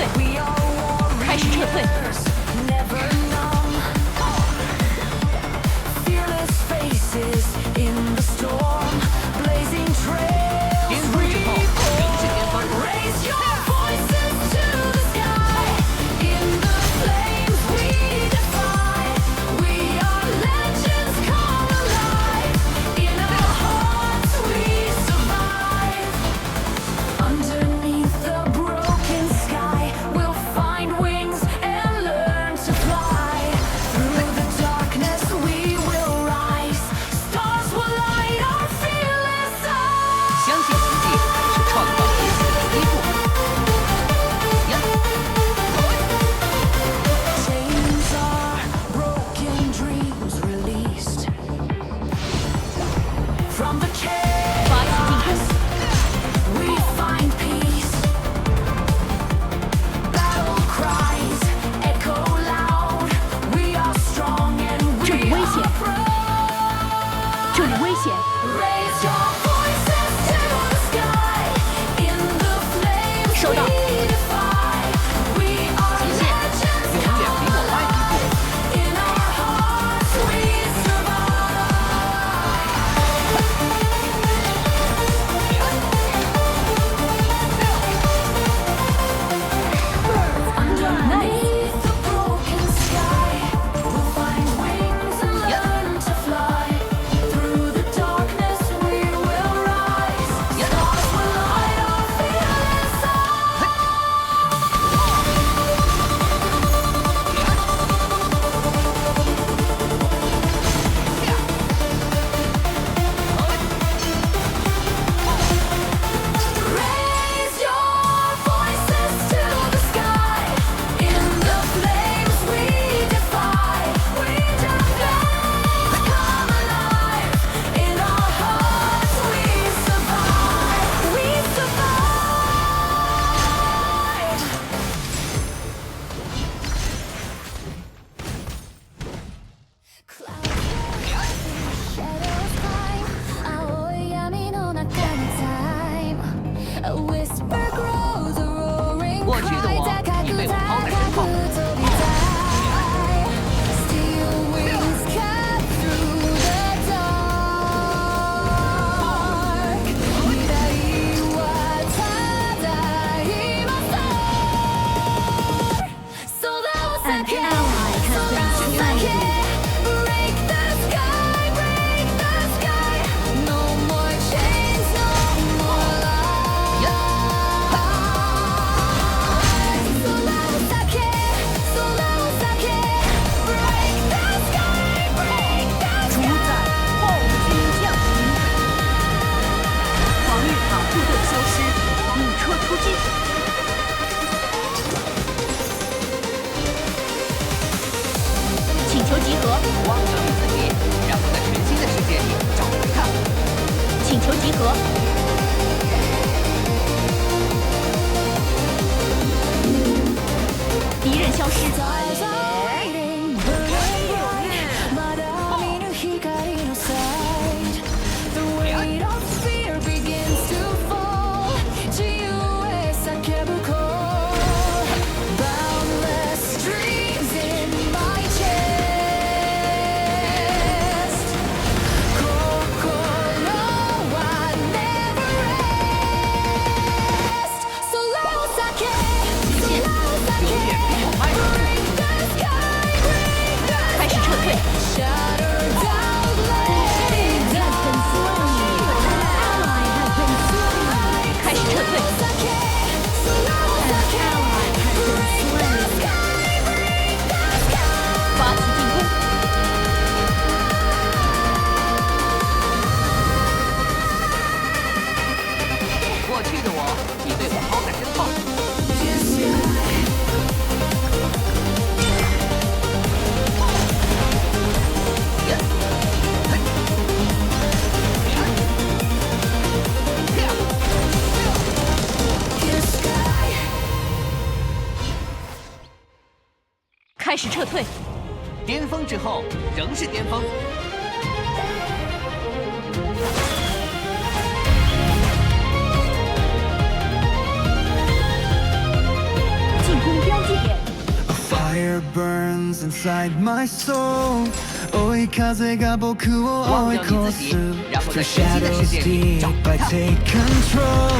退，开始撤退。巅峰之后仍是巅峰。相信奇迹是创造奇迹的第一步。发起进攻。这里危险！这里危险！收到。极限，永远比我慢一步。过去的我已被我抛在身后。请求集合，忘掉你自己，让我在全新的世界里找回它。请求集合。敌人消失。开始撤退。开始撤退。发起进攻。过去的我已被我抛在身后。开始撤退。巅峰之后仍是巅峰。进 Fire burns inside my soul 追い風が僕を追い越す Through shadows deep I take control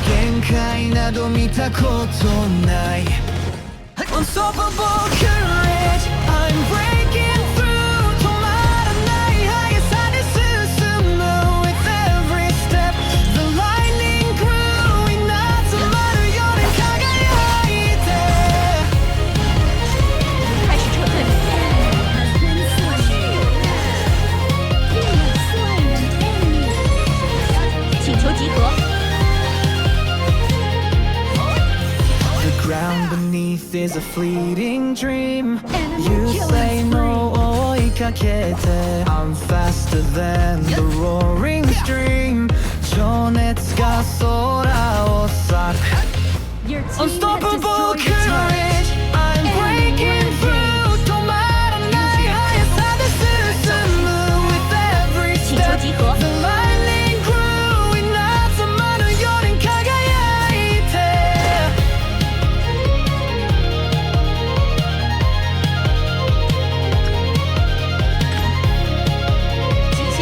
限界など見たことない Unstoppable courage I'm breaking through 止まらない速さで進む With every step The lightning grew 稲妻のように輝いて开始撤退。请求集合。 The ground beneath is a fleeting dream Enemy You killing say no spree. 追いかけて I'm faster than the roaring stream 情熱が空を裂く Your team has Unstoppable destroyed a turret. courage I'm breaking through 止まらない速さで進む With every 请求 step 集合。 The lightning grew 稲妻のように輝いて极限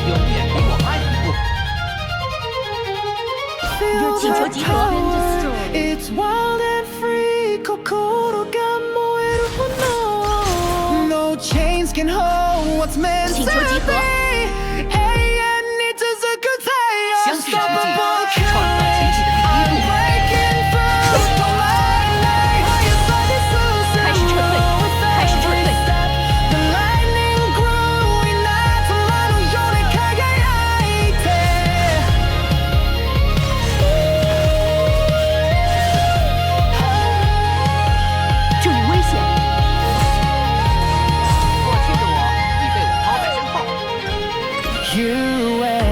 永远比我慢一步。 请求集合。 It's wild and free 心が燃える炎 No chains can hold what's meant to 请求集合。 be 永遠に続く太陽相信奇迹 Unstoppable 是创造奇迹的第一 I'm 步。 breaking through 止まらない速さで進む開始撤退。开始撤退。 The lightning grew 稲妻のように輝いて这里危险。过去的我已被我抛在身后。 You wear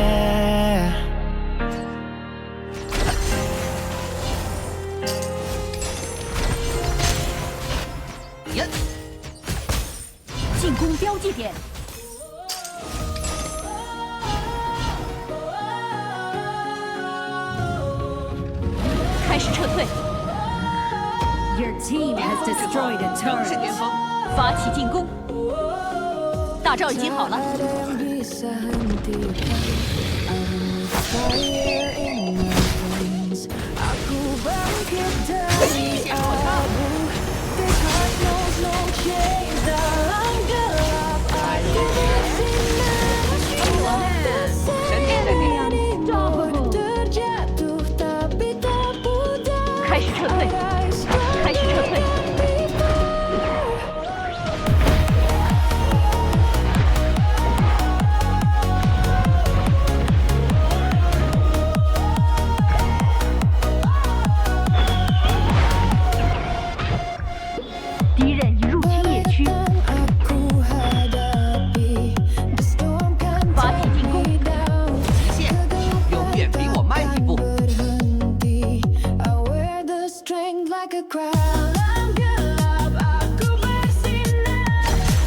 呀，进攻标记点。开始撤退。Your team has destroyed a 仍是巅 turret. 峰。发起进攻。大招已经好了。 神殿在内。开始撤退。开始撤退。 敌人已入侵野区，发起进攻。极限永远比我慢一步。 Like a crown. I'm good up, I go messing up.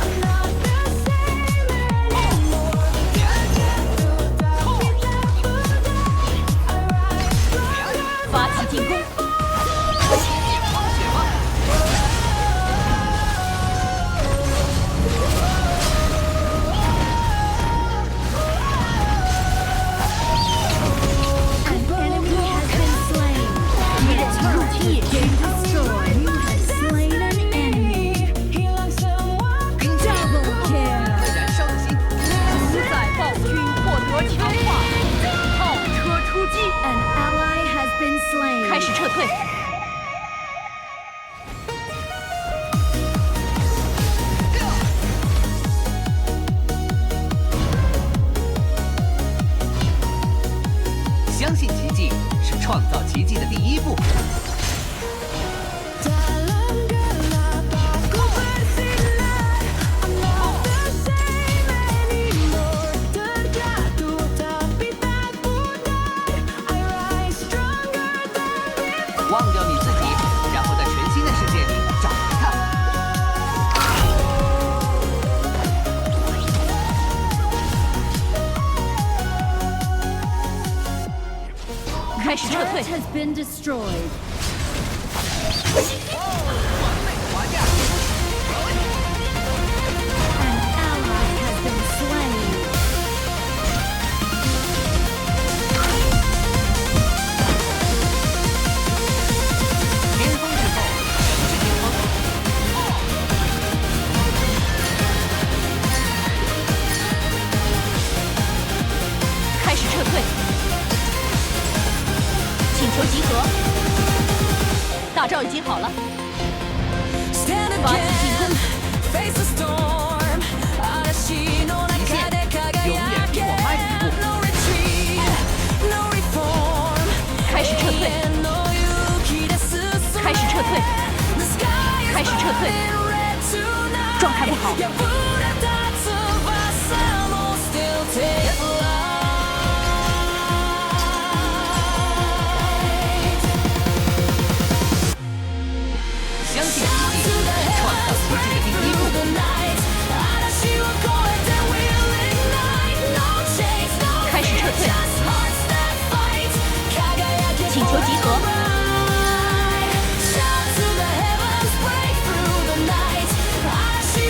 I'm not the same anymore. I rise 发起进攻。血吗？ An enemy has been slain. 敌人已入侵野区。Destroy. You have slain an enemy. Double kill. 燃烧的心。主宰暴君获得强化。炮车出击。An ally has been slain. 开始撤退。相信奇迹是创造奇迹的第一步。 忘掉你自己，然后在全新的世界里找回它。开始撤退。Has been destroyed. 完美的滑价。大招已经好了， Stand 发起进 again, 攻， face the storm. 嵐の中で輝け No retreat, no reform. 开始撤退，永遠の勇気で進め开始撤退， The sky is 开始撤退， burning red tonight. 状态不好，破れた翼も still take flight. 相信奇迹，创造奇迹的第一步。开始撤退，请求集合，我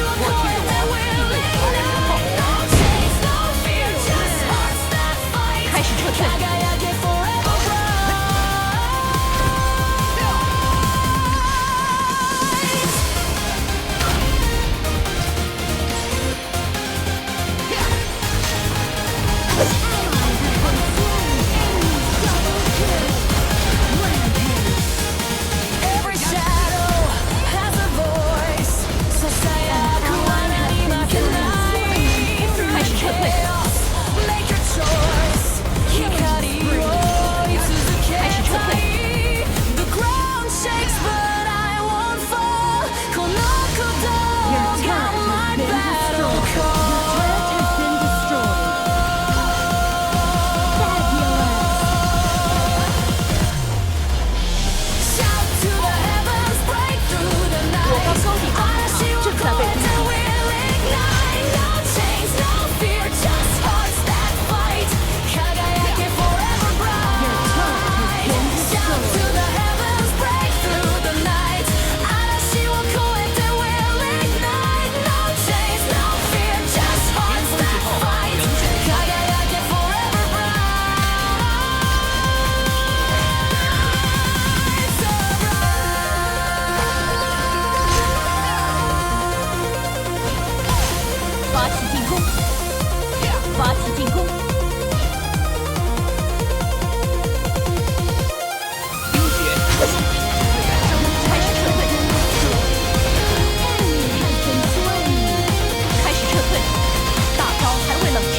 听着我应对华人人后，开始撤退，开始撤退，开始撤退， The ground shakes, but I won't fall. この鼓動が my battle call. Shout to the heavens, break through the 我方 night. 高地防御塔正在被攻击， We'll ignite, no chains, no fear, just hearts that fight. 輝け forever bright. Shout to the heavens, break through the night. 嵐を越えて we'll ignite, no chains, no fear, just hearts that fight. 輝け forever bright. So bright. 发起进攻，发起进攻，冰雪，开始撤退，开始撤退，大招还未冷却，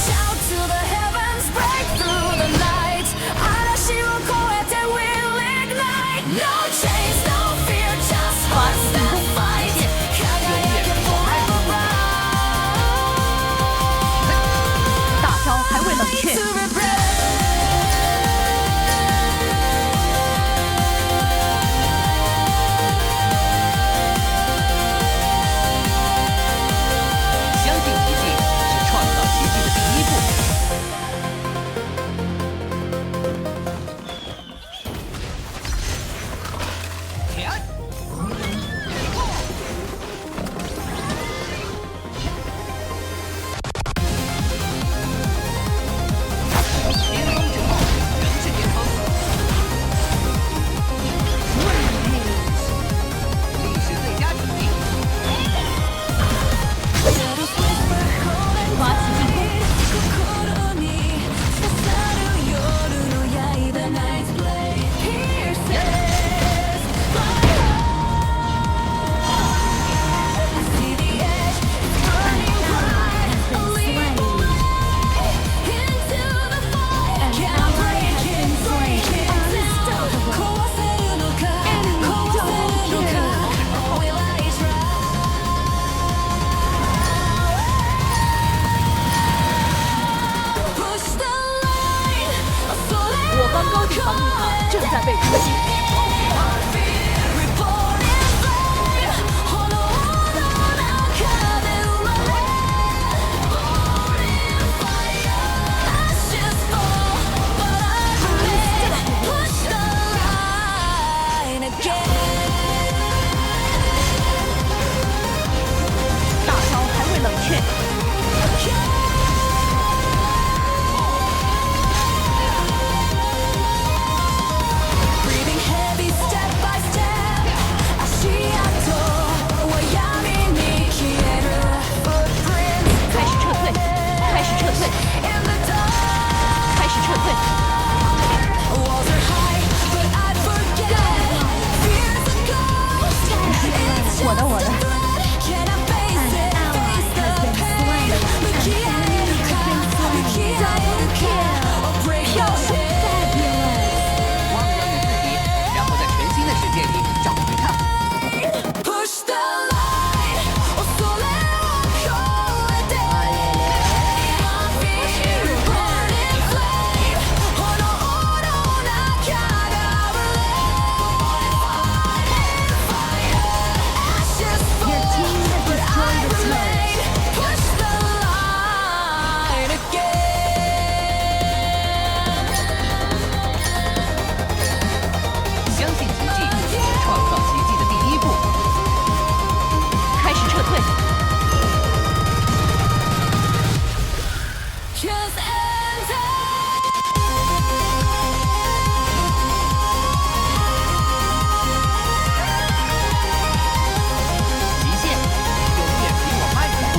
Shout to the heavens, break through the night. 嵐を越えて we'll ignite. No chains, no fear, just hearts that fight. 輝け forever bright. 大招还未冷却， To rebrand. 相信奇迹是创造奇迹的第一步。巅峰之后，仍是巅峰。历史最佳成绩。发起进攻，心に刺さる夜の刃 Night blade pierces my heart. I see the edge burning bright. Lead the way into the fight. Can't break it, break it down. 壊せるのか、壊せるのか。Will I try? Push the line. 我方高地防御塔正在被攻击， Reporting flame. 炎の中で生まれ Burning fire. Ashes fall, but I remain. Push the line again. 大招还未冷却， Breathing break 漂 your 亮 head. ，fabulous。忘了你自己，然后在全新的世界里找回它。 Push the line 恐れを越えて Burning flame 炎の中が Ashes fall Your team has but I destroyed a turret. remain. Push the line again. 相信奇迹，创造奇迹的第一步。开始撤退， Just enter. 极限永远比我慢一步。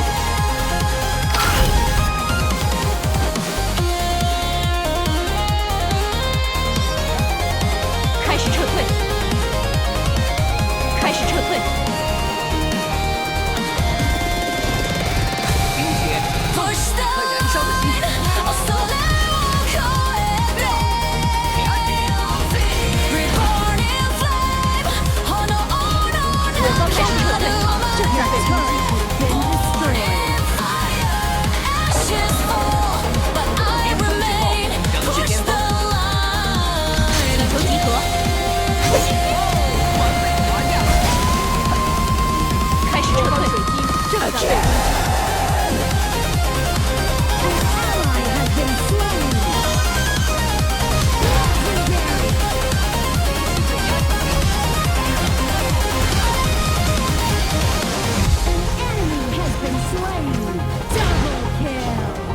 开始撤退，开始撤退，冰雪 Push the 和燃烧的心。 恐れを越えて Burning flame 炎の我方开始撤退，正在被攻击。Ashes fall but I remain. Push the line 请求集合，完美完亮。开始撤退，正在被攻击。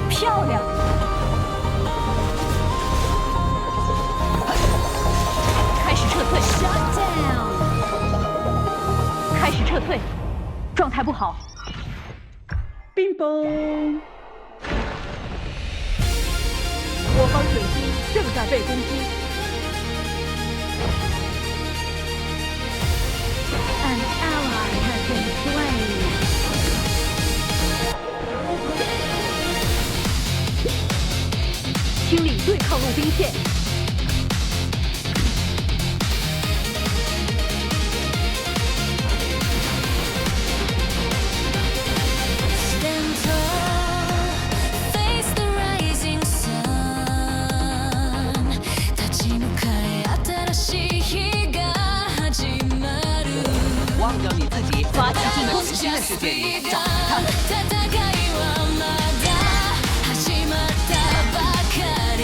漂亮！开始撤退，开始撤退，状态不好。冰崩！我方水晶正在被攻击。An ally has been slain. 清理对抗路兵线。Stand tall, face the rising sun. 立ち向かえ新しい日が始まる。忘掉你自己，发起进攻在全新的世界里找回它。戦いはまだ始まったばかり。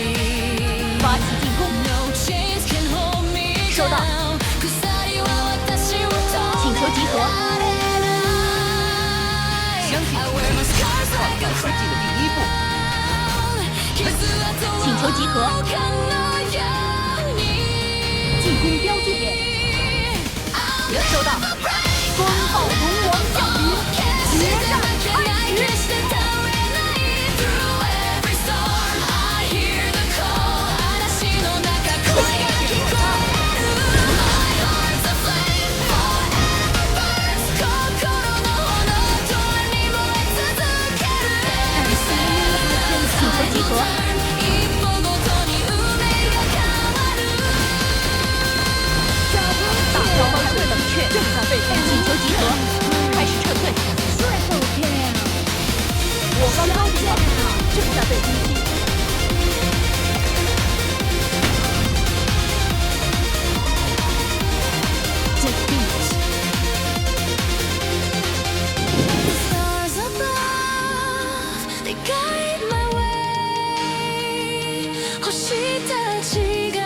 发起進攻， No chains can hold me 收到 down. 鎖は私を请求集合，相信奇迹，创造奇迹的第一步。请求集合，进攻标记点，收到。风暴龙王降临，决战开始。请求集合，大招方式冷却，正在被攻击。请求集合，开始撤退。我方高地正在被攻击。Stars above, they guide my way. 星たちが